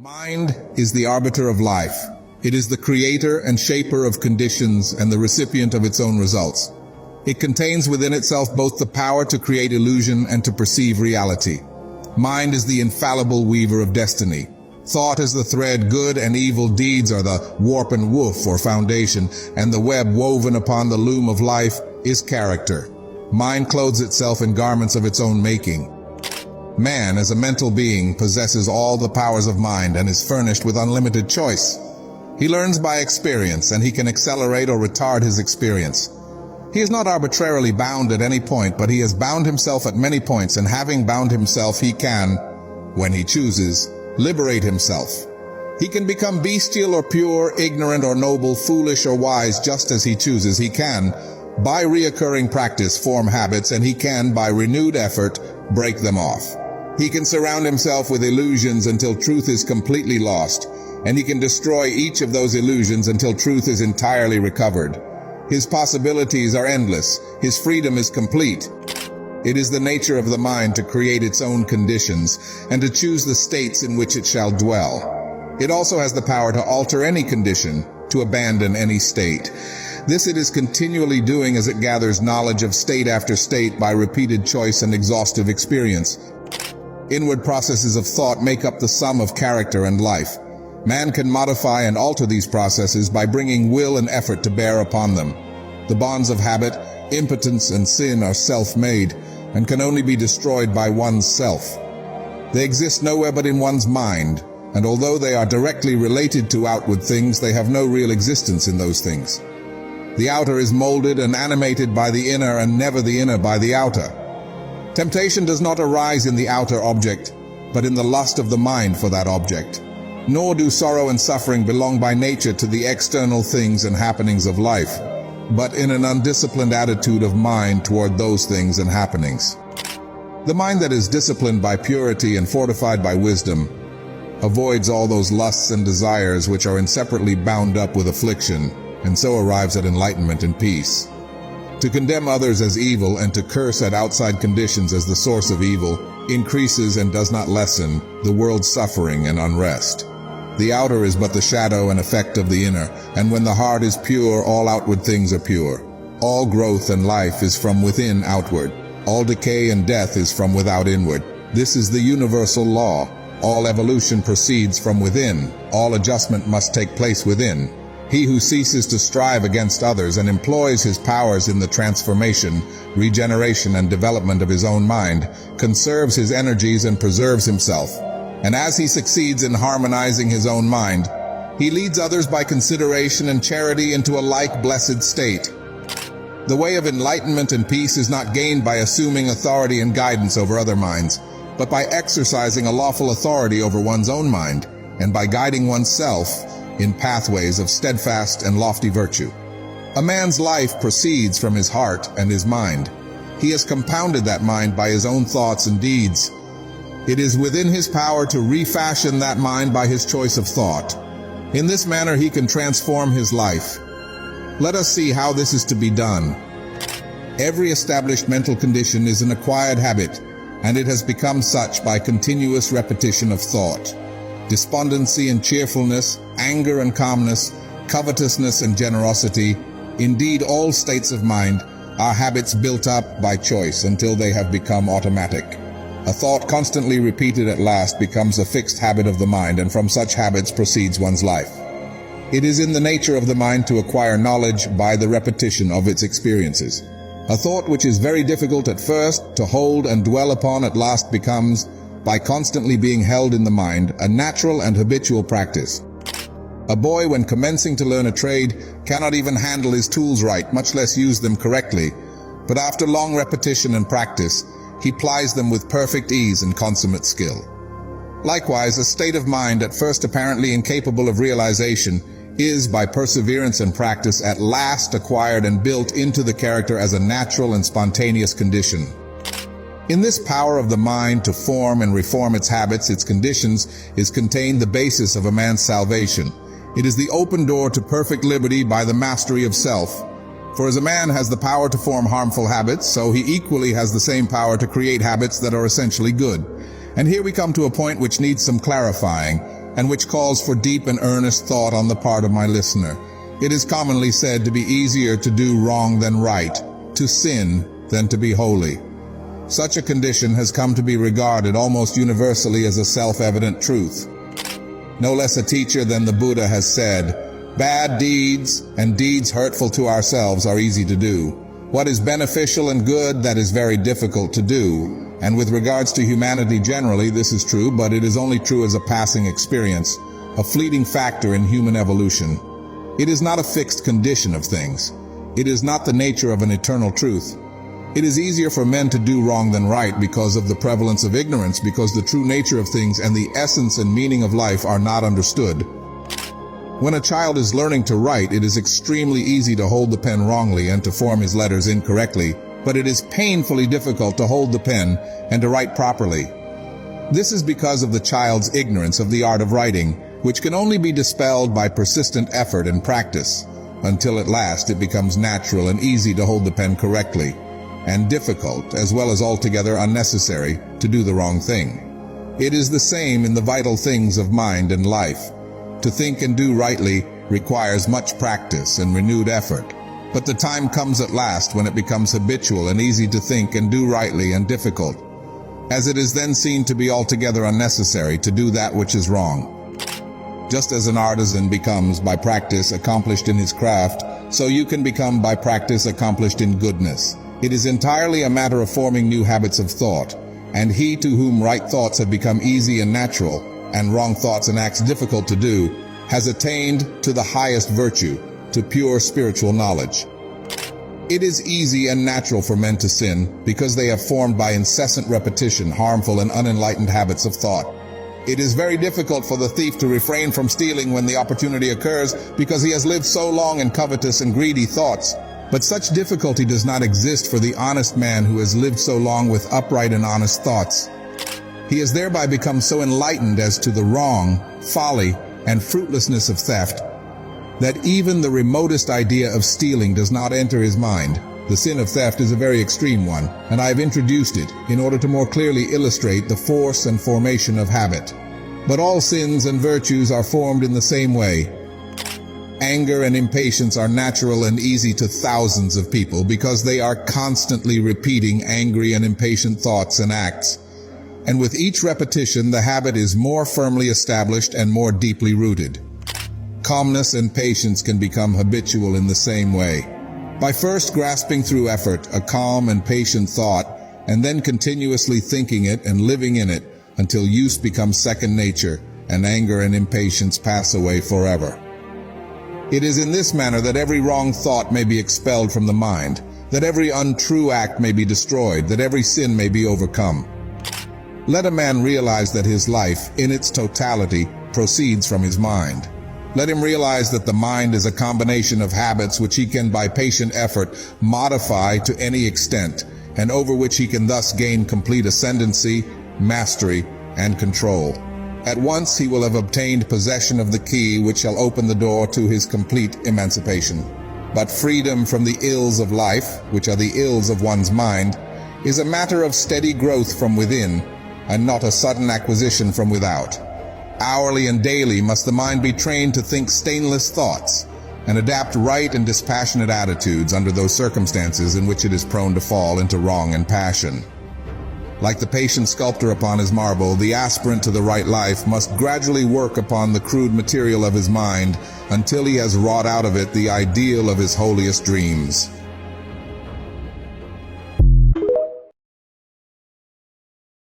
Mind is the arbiter of life. It is the creator and shaper of conditions and the recipient of its own results. It contains within itself both the power to create illusion and to perceive reality. Mind is the infallible weaver of destiny. Thought is the thread, good and evil deeds are the warp and woof or foundation, and the web woven upon the loom of life is character. Mind clothes itself in garments of its own making. Man, as a mental being, possesses all the powers of mind and is furnished with unlimited choice. He learns by experience, and he can accelerate or retard his experience. He is not arbitrarily bound at any point, but he has bound himself at many points, and having bound himself, he can, when he chooses, liberate himself. He can become bestial or pure, ignorant or noble, foolish or wise, just as he chooses. He can, by reoccurring practice, form habits, and he can, by renewed effort, break them off. He can surround himself with illusions until truth is completely lost, and he can destroy each of those illusions until truth is entirely recovered. His possibilities are endless. His freedom is complete. It is the nature of the mind to create its own conditions and to choose the states in which it shall dwell. It also has the power to alter any condition, to abandon any state. This it is continually doing as it gathers knowledge of state after state by repeated choice and exhaustive experience. Inward processes of thought make up the sum of character and life. Man can modify and alter these processes by bringing will and effort to bear upon them. The bonds of habit, impotence, and sin are self-made and can only be destroyed by one's self. They exist nowhere but in one's mind, and although they are directly related to outward things, they have no real existence in those things. The outer is molded and animated by the inner, and never the inner by the outer. Temptation does not arise in the outer object, but in the lust of the mind for that object. Nor do sorrow and suffering belong by nature to the external things and happenings of life, but in an undisciplined attitude of mind toward those things and happenings. The mind that is disciplined by purity and fortified by wisdom avoids all those lusts and desires which are inseparably bound up with affliction, and so arrives at enlightenment and peace. To condemn others as evil and to curse at outside conditions as the source of evil increases and does not lessen the world's suffering and unrest. The outer is but the shadow and effect of the inner, and when the heart is pure, all outward things are pure. All growth and life is from within outward. All decay and death is from without inward. This is the universal law. All evolution proceeds from within. All adjustment must take place within. He who ceases to strive against others and employs his powers in the transformation, regeneration, and development of his own mind, conserves his energies and preserves himself. And as he succeeds in harmonizing his own mind, he leads others by consideration and charity into a like blessed state. The way of enlightenment and peace is not gained by assuming authority and guidance over other minds, but by exercising a lawful authority over one's own mind, and by guiding oneself in pathways of steadfast and lofty virtue. A man's life proceeds from his heart and his mind. He has compounded that mind by his own thoughts and deeds. It is within his power to refashion that mind by his choice of thought. In this manner he can transform his life. Let us see how this is to be done. Every established mental condition is an acquired habit, and it has become such by continuous repetition of thought. Despondency and cheerfulness, anger and calmness, covetousness and generosity, indeed all states of mind, are habits built up by choice until they have become automatic. A thought constantly repeated at last becomes a fixed habit of the mind, and from such habits proceeds one's life. It is in the nature of the mind to acquire knowledge by the repetition of its experiences. A thought which is very difficult at first to hold and dwell upon at last becomes, by constantly being held in the mind, a natural and habitual practice. A boy, when commencing to learn a trade, cannot even handle his tools right, much less use them correctly, but after long repetition and practice, he plies them with perfect ease and consummate skill. Likewise, a state of mind at first apparently incapable of realization is, by perseverance and practice, at last acquired and built into the character as a natural and spontaneous condition. In this power of the mind to form and reform its habits, its conditions, is contained the basis of a man's salvation. It is the open door to perfect liberty by the mastery of self. For as a man has the power to form harmful habits, so he equally has the same power to create habits that are essentially good. And here we come to a point which needs some clarifying, and which calls for deep and earnest thought on the part of my listener. It is commonly said to be easier to do wrong than right, to sin than to be holy. Such a condition has come to be regarded almost universally as a self-evident truth. No less a teacher than the Buddha has said, "Bad deeds and deeds hurtful to ourselves are easy to do. What is beneficial and good, that is very difficult to do." And with regards to humanity generally, this is true, but it is only true as a passing experience, a fleeting factor in human evolution. It is not a fixed condition of things. It is not the nature of an eternal truth. It is easier for men to do wrong than right because of the prevalence of ignorance, because the true nature of things and the essence and meaning of life are not understood. When a child is learning to write, it is extremely easy to hold the pen wrongly and to form his letters incorrectly, but it is painfully difficult to hold the pen and to write properly. This is because of the child's ignorance of the art of writing, which can only be dispelled by persistent effort and practice, until at last it becomes natural and easy to hold the pen correctly, and difficult, as well as altogether unnecessary, to do the wrong thing. It is the same in the vital things of mind and life. To think and do rightly requires much practice and renewed effort. But the time comes at last when it becomes habitual and easy to think and do rightly and difficult, as it is then seen to be altogether unnecessary to do that which is wrong. Just as an artisan becomes by practice accomplished in his craft, so you can become by practice accomplished in goodness. It is entirely a matter of forming new habits of thought, and he to whom right thoughts have become easy and natural, and wrong thoughts and acts difficult to do, has attained to the highest virtue, to pure spiritual knowledge. It is easy and natural for men to sin because they have formed by incessant repetition harmful and unenlightened habits of thought. It is very difficult for the thief to refrain from stealing when the opportunity occurs because he has lived so long in covetous and greedy thoughts. But such difficulty does not exist for the honest man who has lived so long with upright and honest thoughts. He has thereby become so enlightened as to the wrong, folly, and fruitlessness of theft, that even the remotest idea of stealing does not enter his mind. The sin of theft is a very extreme one, and I have introduced it in order to more clearly illustrate the force and formation of habit. But all sins and virtues are formed in the same way. Anger and impatience are natural and easy to thousands of people because they are constantly repeating angry and impatient thoughts and acts. And with each repetition, the habit is more firmly established and more deeply rooted. Calmness and patience can become habitual in the same way. By first grasping through effort a calm and patient thought, and then continuously thinking it and living in it until use becomes second nature and anger and impatience pass away forever. It is in this manner that every wrong thought may be expelled from the mind, that every untrue act may be destroyed, that every sin may be overcome. Let a man realize that his life, in its totality, proceeds from his mind. Let him realize that the mind is a combination of habits which he can by patient effort modify to any extent, and over which he can thus gain complete ascendancy, mastery, and control. At once he will have obtained possession of the key which shall open the door to his complete emancipation. But freedom from the ills of life, which are the ills of one's mind, is a matter of steady growth from within, and not a sudden acquisition from without. Hourly and daily must the mind be trained to think stainless thoughts, and adapt right and dispassionate attitudes under those circumstances in which it is prone to fall into wrong and passion. Like the patient sculptor upon his marble, the aspirant to the right life must gradually work upon the crude material of his mind until he has wrought out of it the ideal of his holiest dreams.